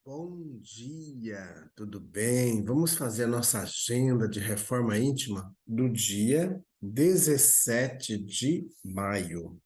Bom dia, tudo bem? Vamos fazer a nossa agenda de reforma íntima do dia 17 de maio.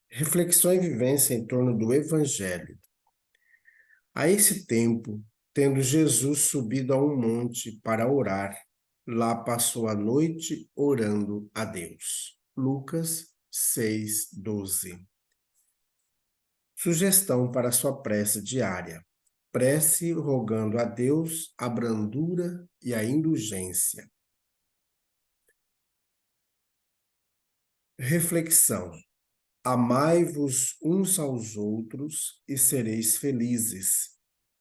Reflexão e vivência em torno do Evangelho. A esse tempo, tendo Jesus subido a um monte para orar, lá passou a noite orando a Deus. Lucas 6:12. Sugestão para sua prece diária. Prece rogando a Deus a brandura e a indulgência. Reflexão. Amai-vos uns aos outros e sereis felizes.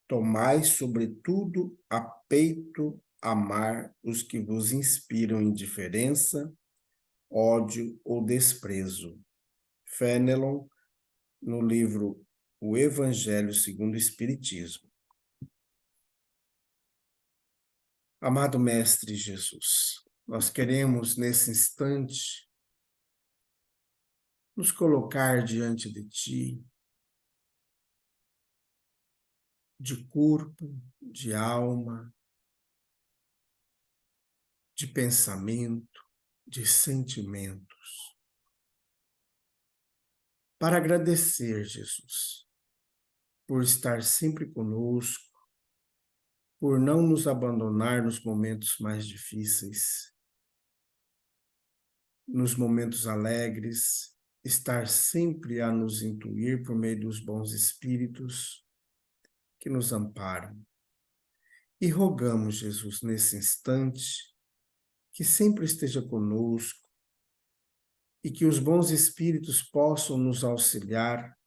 Tomai, sobretudo, a peito amar os que vos inspiram indiferença, ódio ou desprezo. Fenelon, no livro O Evangelho segundo o Espiritismo. Amado Mestre Jesus, nós queremos nesse instante nos colocar diante de Ti, de corpo, de alma, de pensamento, de sentimentos, para agradecer, Jesus, por estar sempre conosco, por não nos abandonar nos momentos mais difíceis, nos momentos alegres, estar sempre a nos intuir por meio dos bons espíritos que nos amparam. E rogamos, Jesus, nesse instante, que sempre esteja conosco e que os bons espíritos possam nos auxiliar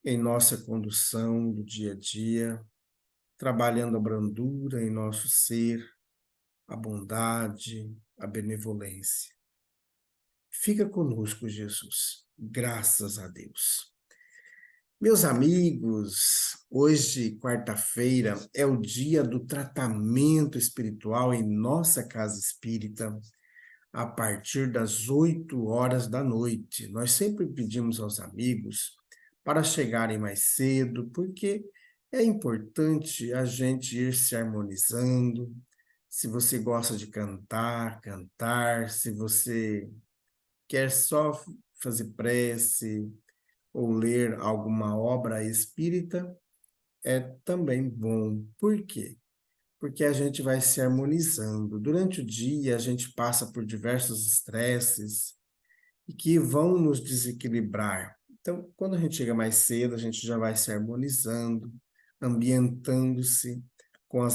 em nossa condução do dia a dia, trabalhando a brandura em nosso ser, a bondade, a benevolência. Fica conosco, Jesus. Graças a Deus. Meus amigos, hoje, quarta-feira, é o dia do tratamento espiritual em nossa casa espírita, a partir das 8 horas da noite. Nós sempre pedimos aos amigos para chegarem mais cedo, porque é importante a gente ir se harmonizando. Se você gosta de cantar, cantar. Se você quer só fazer prece ou ler alguma obra espírita, é também bom. Por quê? Porque a gente vai se harmonizando. Durante o dia, a gente passa por diversos estresses e que vão nos desequilibrar. Então, quando a gente chega mais cedo, a gente já vai se harmonizando, ambientando-se com,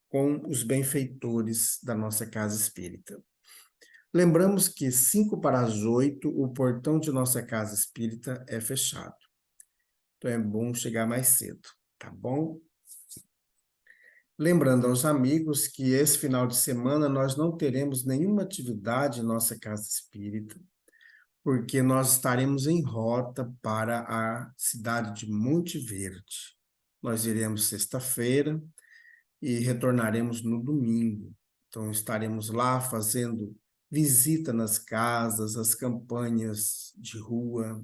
com os benfeitores da nossa casa espírita. Lembramos que 5 para as 8, o portão de nossa casa espírita é fechado. Então, é bom chegar mais cedo, tá bom? Lembrando aos amigos que esse final de semana nós não teremos nenhuma atividade em nossa casa espírita, porque nós estaremos em rota para a cidade de Monte Verde. Nós iremos sexta-feira e retornaremos no domingo. Então, estaremos lá fazendo visita nas casas, as campanhas de rua,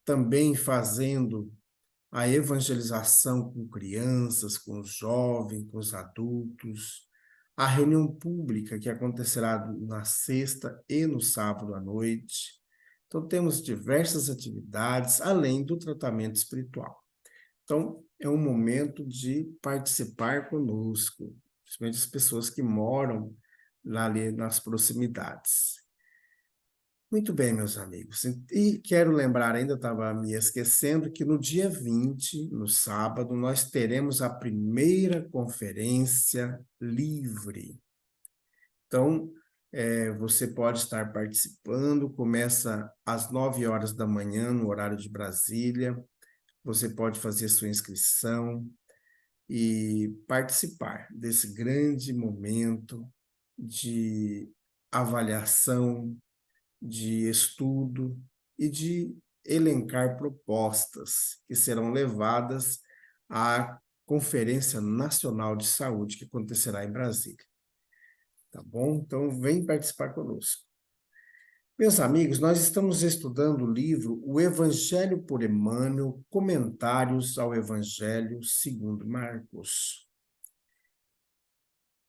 também fazendo a evangelização com crianças, com os jovens, com os adultos, a reunião pública que acontecerá na sexta e no sábado à noite. Então, temos diversas atividades, além do tratamento espiritual. Então, é um momento de participar conosco, principalmente as pessoas que moram lá ali nas proximidades. Muito bem, meus amigos. E quero lembrar, ainda estava me esquecendo, que no dia 20, no sábado, nós teremos a primeira conferência livre. Então, você pode estar participando, começa às 9 horas da manhã, no horário de Brasília. Você pode fazer sua inscrição e participar desse grande momento de avaliação, de estudo e de elencar propostas que serão levadas à Conferência Nacional de Saúde que acontecerá em Brasília. Tá bom? Então, vem participar conosco. Meus amigos, nós estamos estudando o livro O Evangelho por Emmanuel, Comentários ao Evangelho segundo Marcos.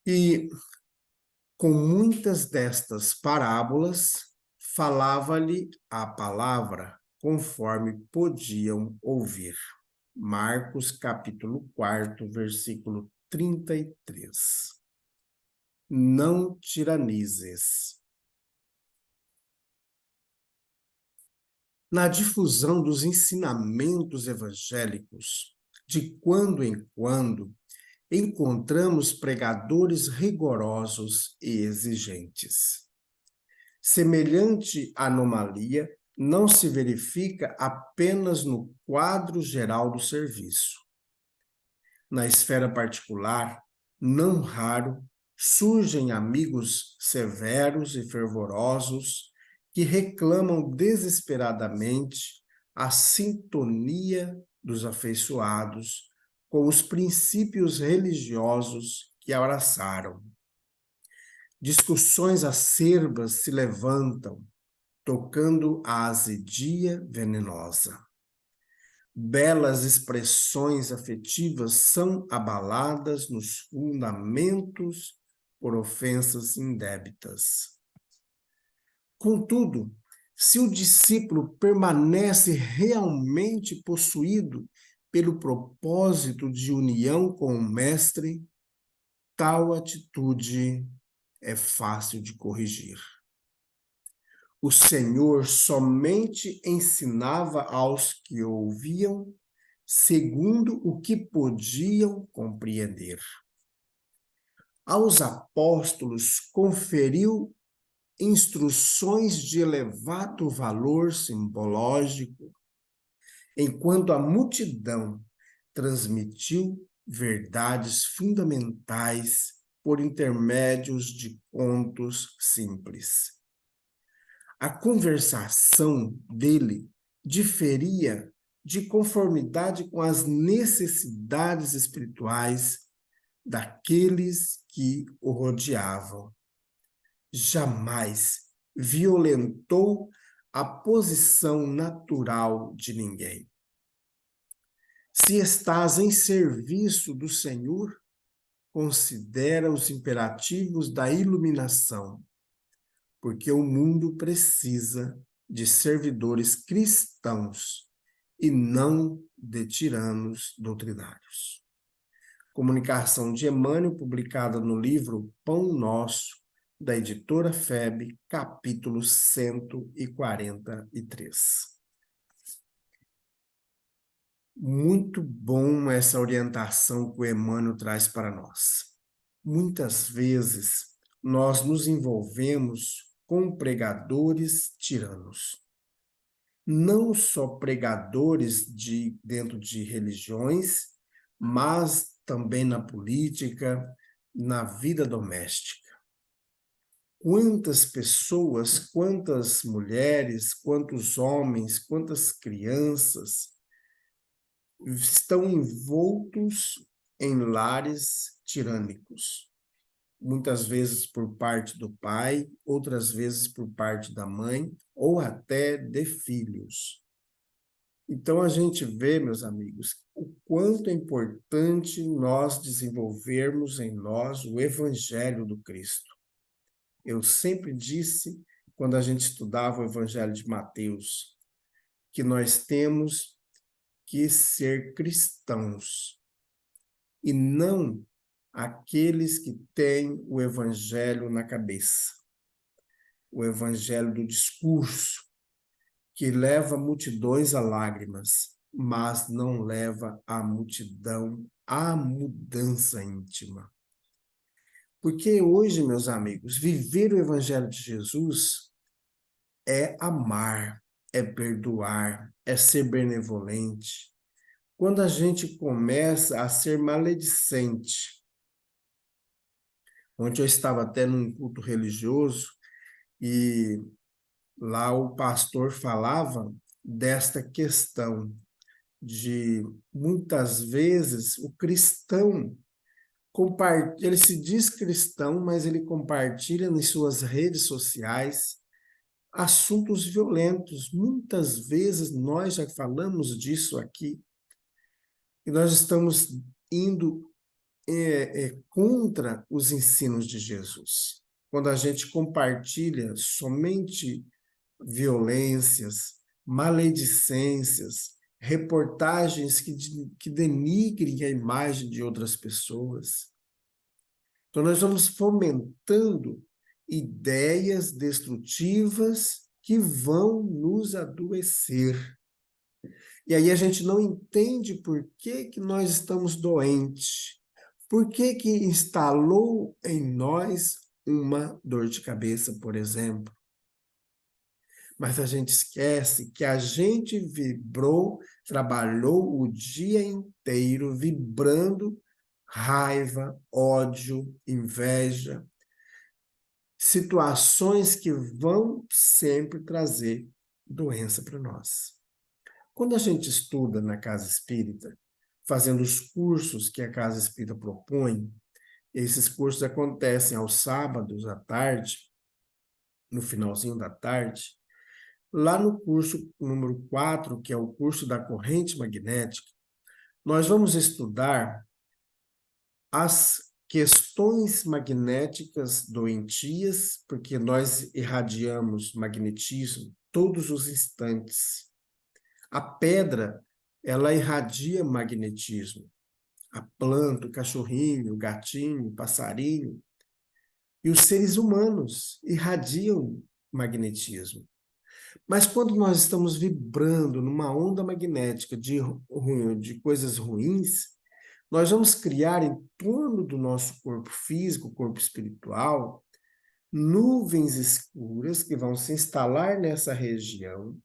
E com muitas destas parábolas, falava-lhe a palavra, conforme podiam ouvir. Marcos, capítulo 4, versículo 33. Não tiranizes. Na difusão dos ensinamentos evangélicos, de quando em quando, encontramos pregadores rigorosos e exigentes. Semelhante anomalia não se verifica apenas no quadro geral do serviço. Na esfera particular, não raro, surgem amigos severos e fervorosos que reclamam desesperadamente a sintonia dos afeiçoados com os princípios religiosos que abraçaram. Discussões acerbas se levantam, tocando a azedia venenosa. Belas expressões afetivas são abaladas nos fundamentos por ofensas indébitas. Contudo, se o discípulo permanece realmente possuído pelo propósito de união com o Mestre, tal atitude é fácil de corrigir. O Senhor somente ensinava aos que ouviam segundo o que podiam compreender. Aos apóstolos conferiu instruções de elevado valor simbológico, enquanto a multidão transmitiu verdades fundamentais por intermédios de contos simples. A conversação dele diferia de conformidade com as necessidades espirituais daqueles que o rodeavam. Jamais violentou a posição natural de ninguém. Se estás em serviço do Senhor, considera os imperativos da iluminação, porque o mundo precisa de servidores cristãos e não de tiranos doutrinários. Comunicação de Emmanuel, publicada no livro Pão Nosso, da editora FEB, capítulo 143. Muito bom essa orientação que o Emmanuel traz para nós. Muitas vezes nós nos envolvemos com pregadores tiranos. Não só pregadores dentro de religiões, mas também na política, na vida doméstica. Quantas pessoas, quantas mulheres, quantos homens, quantas crianças estão envoltos em lares tirânicos, muitas vezes por parte do pai, outras vezes por parte da mãe, ou até de filhos. Então a gente vê, meus amigos, o quanto é importante nós desenvolvermos em nós o Evangelho do Cristo. Eu sempre disse, quando a gente estudava o Evangelho de Mateus, que nós temos que ser cristãos e não aqueles que têm o evangelho na cabeça, o evangelho do discurso, que leva multidões a lágrimas, mas não leva a multidão à mudança íntima. Porque hoje, meus amigos, viver o evangelho de Jesus é amar, é perdoar, é ser benevolente. Quando a gente começa a ser maledicente, ontem eu estava até num culto religioso e lá o pastor falava desta questão de muitas vezes o cristão ele se diz cristão, mas ele compartilha nas suas redes sociais assuntos violentos. Muitas vezes nós já falamos disso aqui, e nós estamos indo contra os ensinos de Jesus. Quando a gente compartilha somente violências, maledicências, reportagens que denigrem a imagem de outras pessoas. Então, nós vamos fomentando ideias destrutivas que vão nos adoecer. E aí a gente não entende por que nós estamos doentes. Por que instalou em nós uma dor de cabeça, por exemplo? Mas a gente esquece que a gente vibrou, trabalhou o dia inteiro vibrando raiva, ódio, inveja, situações que vão sempre trazer doença para nós. Quando a gente estuda na Casa Espírita, fazendo os cursos que a Casa Espírita propõe, esses cursos acontecem aos sábados à tarde, no finalzinho da tarde. Lá no curso número 4, que é o curso da corrente magnética, nós vamos estudar as questões magnéticas doentias, porque nós irradiamos magnetismo todos os instantes. A pedra, ela irradia magnetismo. A planta, o cachorrinho, o gatinho, o passarinho. E os seres humanos irradiam magnetismo. Mas quando nós estamos vibrando numa onda magnética de coisas ruins, nós vamos criar em torno do nosso corpo físico, corpo espiritual, nuvens escuras que vão se instalar nessa região,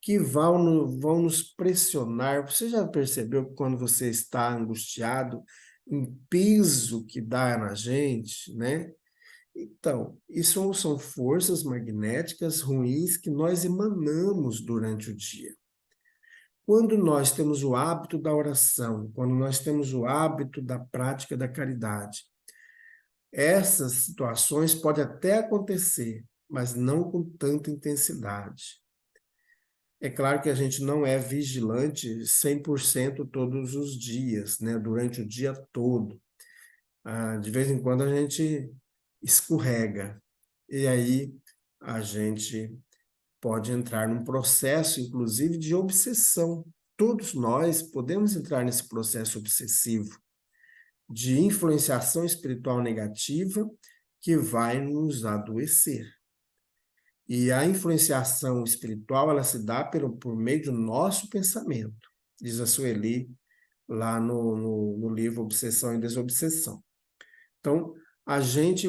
que vão nos pressionar. Você já percebeu que quando você está angustiado, um peso que dá na gente, né? Então, isso são forças magnéticas ruins que nós emanamos durante o dia. Quando nós temos o hábito da oração, quando nós temos o hábito da prática da caridade, essas situações podem até acontecer, mas não com tanta intensidade. É claro que a gente não é vigilante 100% todos os dias, né? Durante o dia todo. De vez em quando a gente escorrega. E aí a gente pode entrar num processo, inclusive, de obsessão. Todos nós podemos entrar nesse processo obsessivo de influenciação espiritual negativa que vai nos adoecer. E a influenciação espiritual, ela se dá por meio do nosso pensamento, diz a Sueli lá no livro Obsessão e Desobsessão. Então, a gente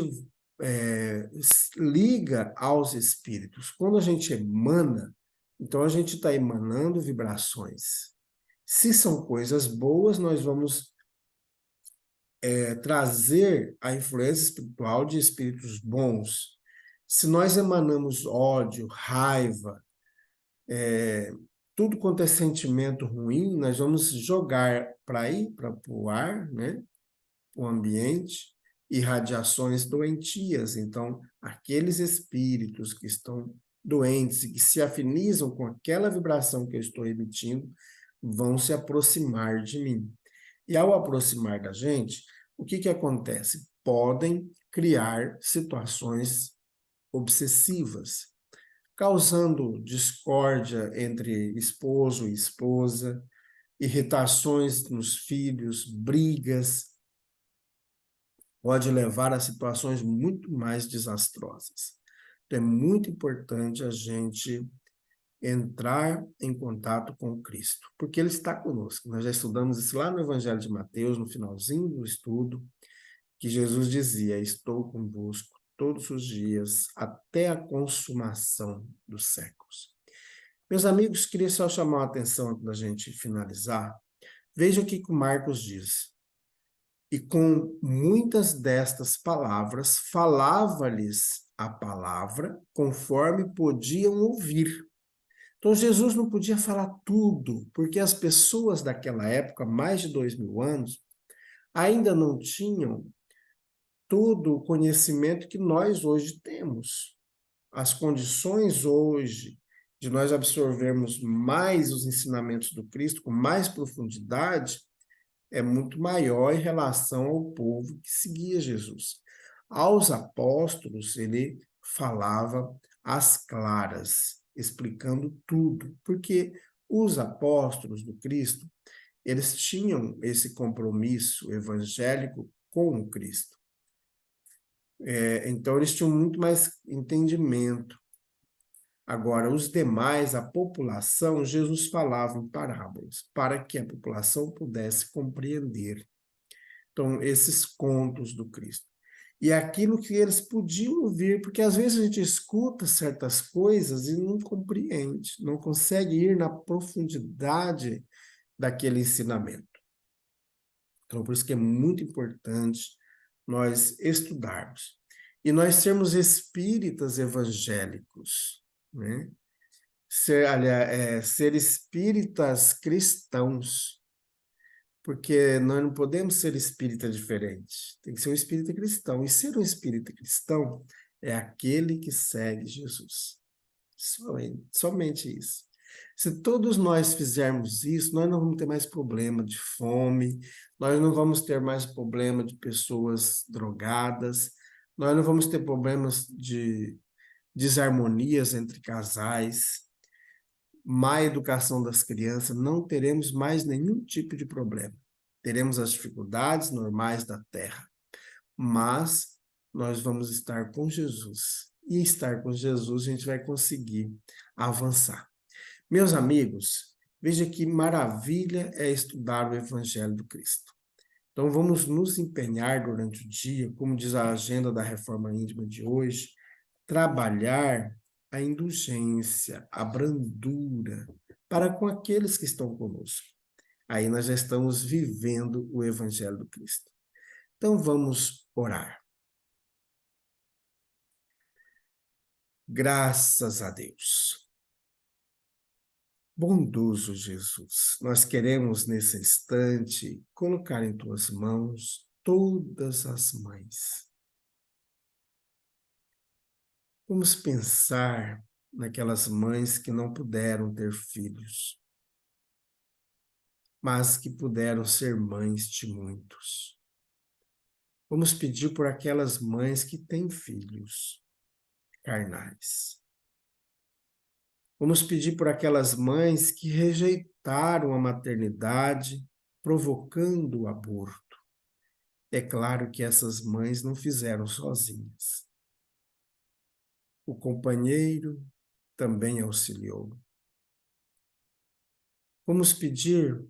liga aos espíritos. Quando a gente emana, então a gente está emanando vibrações. Se são coisas boas, nós vamos trazer a influência espiritual de espíritos bons. Se nós emanamos ódio, raiva, tudo quanto é sentimento ruim, nós vamos jogar para o ar, né? O ambiente, e radiações doentias. Então, aqueles espíritos que estão doentes e que se afinizam com aquela vibração que eu estou emitindo, vão se aproximar de mim. E ao aproximar da gente, o que acontece? Podem criar situações obsessivas, causando discórdia entre esposo e esposa, irritações nos filhos, brigas, pode levar a situações muito mais desastrosas. Então, é muito importante a gente entrar em contato com Cristo, porque Ele está conosco. Nós já estudamos isso lá no Evangelho de Mateus, no finalzinho do estudo, que Jesus dizia: estou convosco todos os dias, até a consumação dos séculos. Meus amigos, queria só chamar a atenção antes da gente finalizar. Veja o que o Marcos diz. E com muitas destas palavras, falava-lhes a palavra conforme podiam ouvir. Então, Jesus não podia falar tudo, porque as pessoas daquela época, mais de 2000 anos, ainda não tinham todo o conhecimento que nós hoje temos. as condições hoje de nós absorvermos mais os ensinamentos do Cristo com mais profundidade é muito maior em relação ao povo que seguia Jesus. Aos apóstolos, ele falava às claras, explicando tudo, porque os apóstolos do Cristo, eles tinham esse compromisso evangélico com o Cristo. Então, eles tinham muito mais entendimento. Agora, os demais, a população, Jesus falava em parábolas, para que a população pudesse compreender. Então, esses contos do Cristo. E aquilo que eles podiam ouvir, porque às vezes a gente escuta certas coisas e não compreende, não consegue ir na profundidade daquele ensinamento. Então, por isso que é muito importante nós estudarmos. E nós sermos espíritas evangélicos, né? Ser espíritas cristãos, porque nós não podemos ser espírita diferente, tem que ser um espírita cristão. E ser um espírita cristão é aquele que segue Jesus. Somente isso. Se todos nós fizermos isso, nós não vamos ter mais problema de fome, nós não vamos ter mais problema de pessoas drogadas, nós não vamos ter problemas de desarmonias entre casais, má educação das crianças, não teremos mais nenhum tipo de problema. Teremos as dificuldades normais da terra, mas nós vamos estar com Jesus. E estar com Jesus a gente vai conseguir avançar. Meus amigos, veja que maravilha é estudar o Evangelho do Cristo. Então vamos nos empenhar durante o dia, como diz a agenda da Reforma Íntima de hoje, trabalhar a indulgência, a brandura para com aqueles que estão conosco. Aí nós já estamos vivendo o Evangelho do Cristo. Então vamos orar. Graças a Deus. Bondoso Jesus, nós queremos nesse instante colocar em tuas mãos todas as mães. Vamos pensar naquelas mães que não puderam ter filhos, mas que puderam ser mães de muitos. Vamos pedir por aquelas mães que têm filhos carnais. Vamos pedir por aquelas mães que rejeitaram a maternidade, provocando o aborto. É claro que essas mães não fizeram sozinhas. O companheiro também auxiliou. Vamos pedir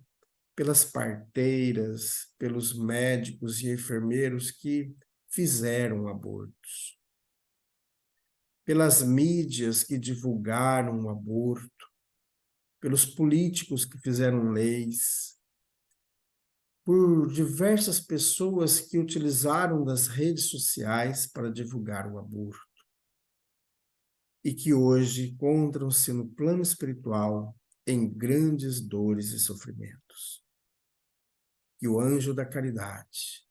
pelas parteiras, pelos médicos e enfermeiros que fizeram abortos, pelas mídias que divulgaram o aborto, pelos políticos que fizeram leis, por diversas pessoas que utilizaram das redes sociais para divulgar o aborto e que hoje encontram-se no plano espiritual em grandes dores e sofrimentos. Que o anjo da caridade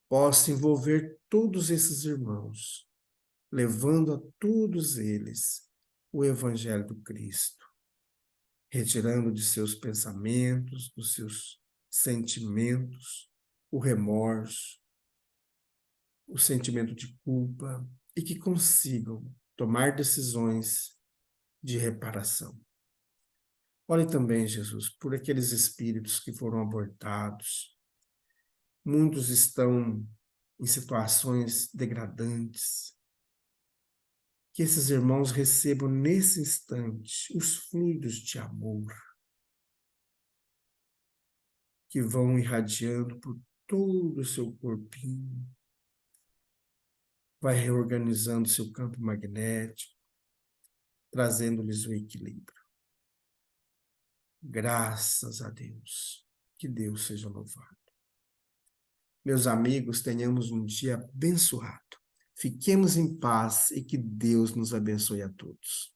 possa envolver todos esses irmãos, levando a todos eles o Evangelho do Cristo, retirando de seus pensamentos, dos seus sentimentos, o remorso, o sentimento de culpa, e que consigam tomar decisões de reparação. Olhe também, Jesus, por aqueles espíritos que foram abortados. Muitos estão em situações degradantes. Que esses irmãos recebam nesse instante os fluidos de amor que vão irradiando por todo o seu corpinho, vai reorganizando seu campo magnético, trazendo-lhes o equilíbrio. Graças a Deus. Que Deus seja louvado. Meus amigos, tenhamos um dia abençoado. Fiquemos em paz e que Deus nos abençoe a todos.